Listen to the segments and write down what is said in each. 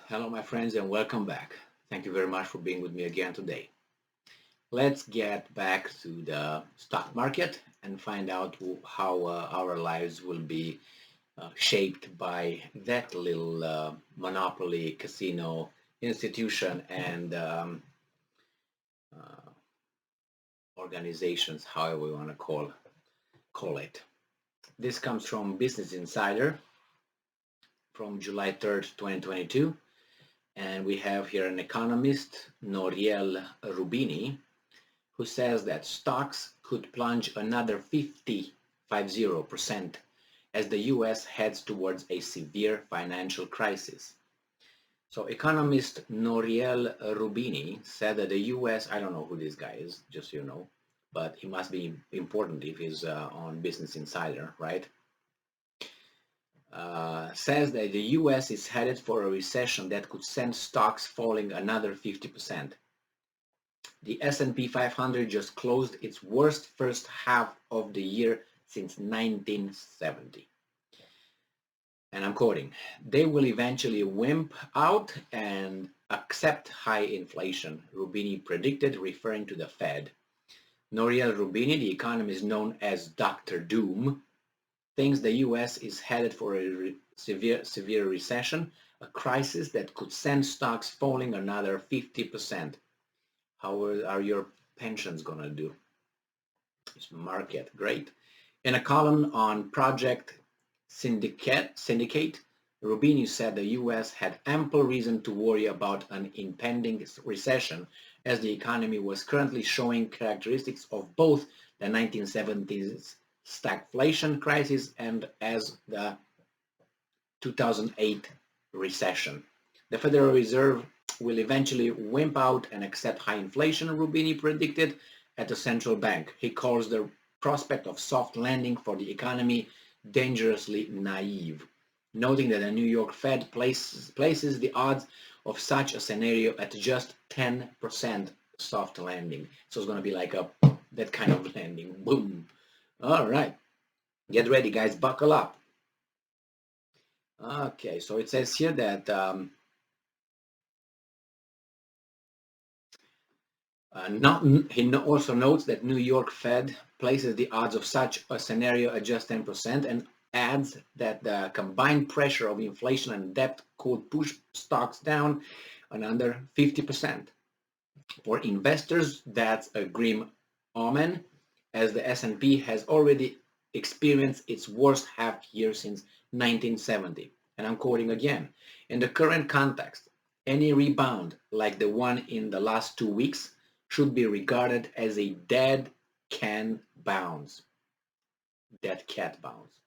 Hello, my friends, and welcome back. Thank you very much for being with me again today. Let's get back to the stock market and find out how our lives will be shaped by that little monopoly casino institution and uh, organizations, however we want to call it. This comes from Business Insider from July 3rd, 2022. And we have here an economist, Noriel Rubini, who says that stocks could plunge another 50% as the US heads towards a severe financial crisis. So economist Noriel Rubini said that the US, I don't know who this guy is, just so you know, but he must be important if he's on Business Insider, right? Says that the US is headed for a recession that could send stocks falling another 50%. The S&P 500 just closed its worst first half of the year since 1970. And I'm quoting, "They will eventually wimp out and accept high inflation," Rubini predicted, referring to the Fed. Noriel Rubini, the economist known as Dr. Doom, thinks the US is headed for a severe recession, a crisis that could send stocks falling another 50%. How are your pensions going to do? This market, great. In a column on Project Syndicate, Rubini said the US had ample reason to worry about an impending recession as the economy was currently showing characteristics of both the 1970s stagflation crisis and as the 2008 recession. The Federal Reserve will eventually wimp out and accept high inflation, Rubini predicted, at the central bank. He calls the prospect of soft landing for the economy dangerously naive, noting that the New York Fed places the odds of such a scenario at just 10% soft landing. So it's going to be like that kind of landing. Boom. All right. Get ready, guys. Buckle up. Okay, so it says here that he also notes that New York Fed places the odds of such a scenario at just 10% and adds that the combined pressure of inflation and debt could push stocks down another 50%. For investors, that's a grim omen, as the S&P has already experienced its worst half year since 1970. And I'm quoting again, "In the current context, any rebound like the one in the last 2 weeks should be regarded as a dead can bounce." Dead cat bounce.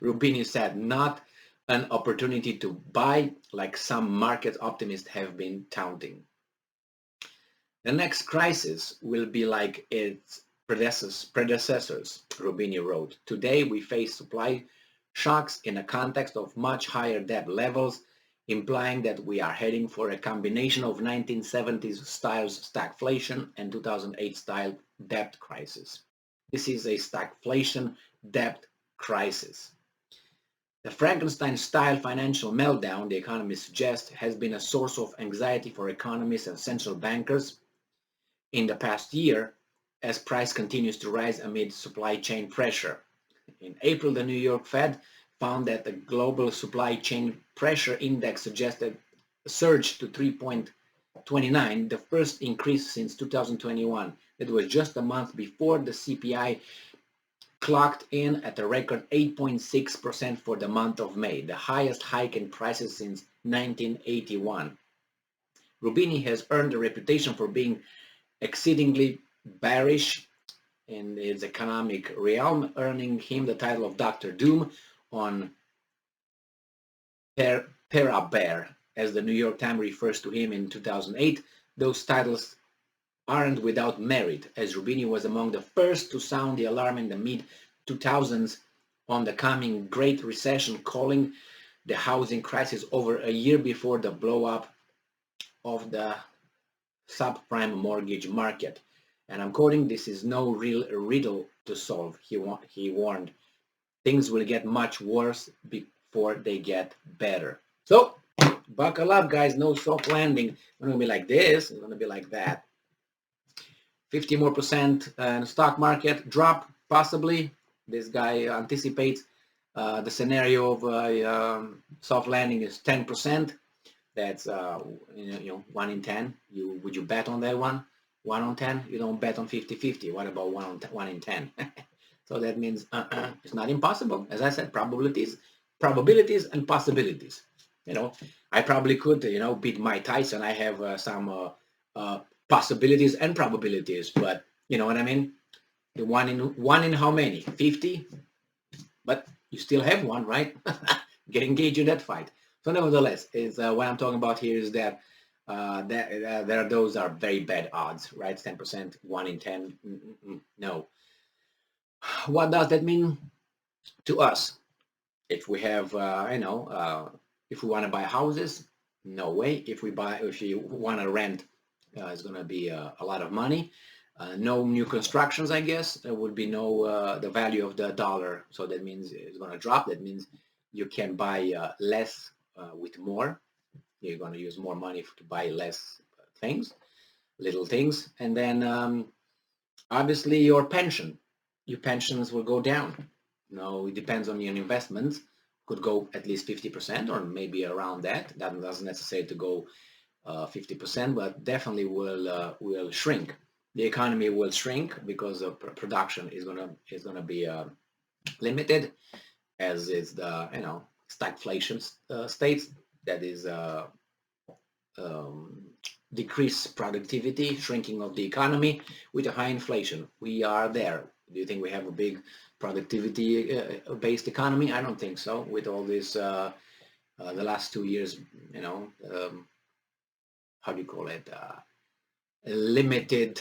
Rubini said, not an opportunity to buy like some market optimists have been touting. The next crisis will be like its predecessors, Rubini wrote. "Today we face supply shocks in a context of much higher debt levels, implying that we are heading for a combination of 1970s style stagflation and 2008 style debt crisis. This is a stagflation debt crisis. The Frankenstein-style financial meltdown," the economists suggest, "has been a source of anxiety for economists and central bankers in the past year as price continues to rise amid supply chain pressure. In April, the New York Fed found that the global supply chain pressure index suggested a surge to 3.29, the first increase since 2021. It was just a month before the CPI clocked in at a record 8.6% for the month of May, the highest hike in prices since 1981. Rubini has earned a reputation for being exceedingly bearish in its economic realm, earning him the title of Dr. Doom on Bear, as the New York Times refers to him in 2008. Those titles aren't without merit, as Rubini was among the first to sound the alarm in the mid-2000s on the coming Great Recession, calling the housing crisis over a year before the blow-up of the subprime mortgage market. And I'm quoting, "This is no real riddle to solve," he warned. "Things will get much worse before they get better." So Buckle up, guys. No soft landing. It's not going to be like this. It's going to be like that. 50 more percent stock market drop, possibly. This guy anticipates the scenario of soft landing is 10%. That's 1 in 10. Would you bet on that one? 1 on 10. You don't bet on 50-50. What about 1 in 10? So that means it's not impossible. As I said, probabilities and possibilities. I probably could beat Mike Tyson. I have some possibilities and probabilities, but you know what I mean. The one in how many? 50. But you still have one, right? Get engaged in that fight. So nevertheless, is what I'm talking about here is that those are very bad odds, right? 10%, 1 in 10. No. What does that mean to us? If we have, if we want to buy houses, no way. If you want to rent, it's going to be a lot of money. No new constructions, I guess. There would be no the value of the dollar, so that means it's going to drop. That means you can buy less with more. You're going to use more money to buy less things, little things, and then obviously your pensions will go down. No, it depends on your investments. Could go at least 50% or maybe around that. That doesn't necessarily to go 50%, but definitely will shrink. The economy will shrink because of production is gonna be limited, as is the stagflation states. That is decreased productivity, shrinking of the economy with a high inflation. We are there. Do you think we have a big productivity based economy? I don't think so. With all this, the last 2 years, how do you call it? Limited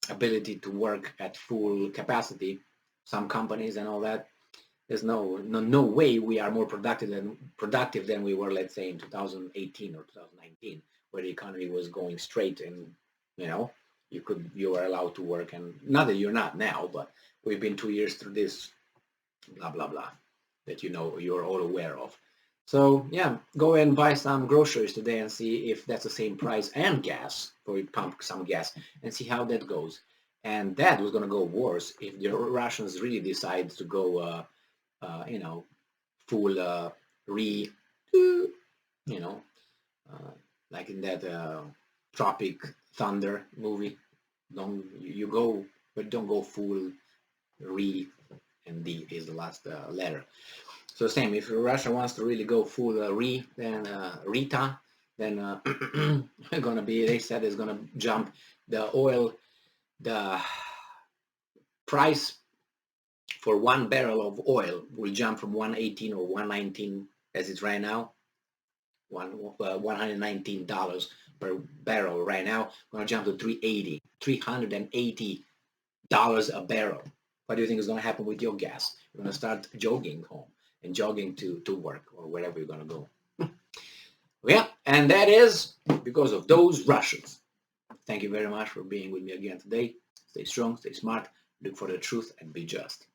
ability to work at full capacity. Some companies and all that. There's no way we are more productive than we were, let's say, in 2018 or 2019, where the economy was going straight, and you were allowed to work, and not that you're not now, but we've been 2 years through this blah blah blah that you're all aware of. So yeah, go and buy some groceries today and see if that's the same price, and gas, for you pump some gas and see how that goes. And that was going to go worse if the Russians really decide to go full like in that Tropic Thunder movie. Don't you go, but don't go full re, and D is the last letter. So same, if Russia wants to really go full re, then Rita, then gonna be, they said it's gonna jump the oil, the price for 1 barrel of oil will jump from 118 or 119 as it's right now, $119 per barrel right now, going to jump to $380 a barrel. What do you think is going to happen with your gas? You're going to start jogging home and jogging to work or wherever you're going to go. Yeah, and that is because of those Russians. Thank you very much for being with me again today. Stay strong, stay smart, look for the truth, and be just.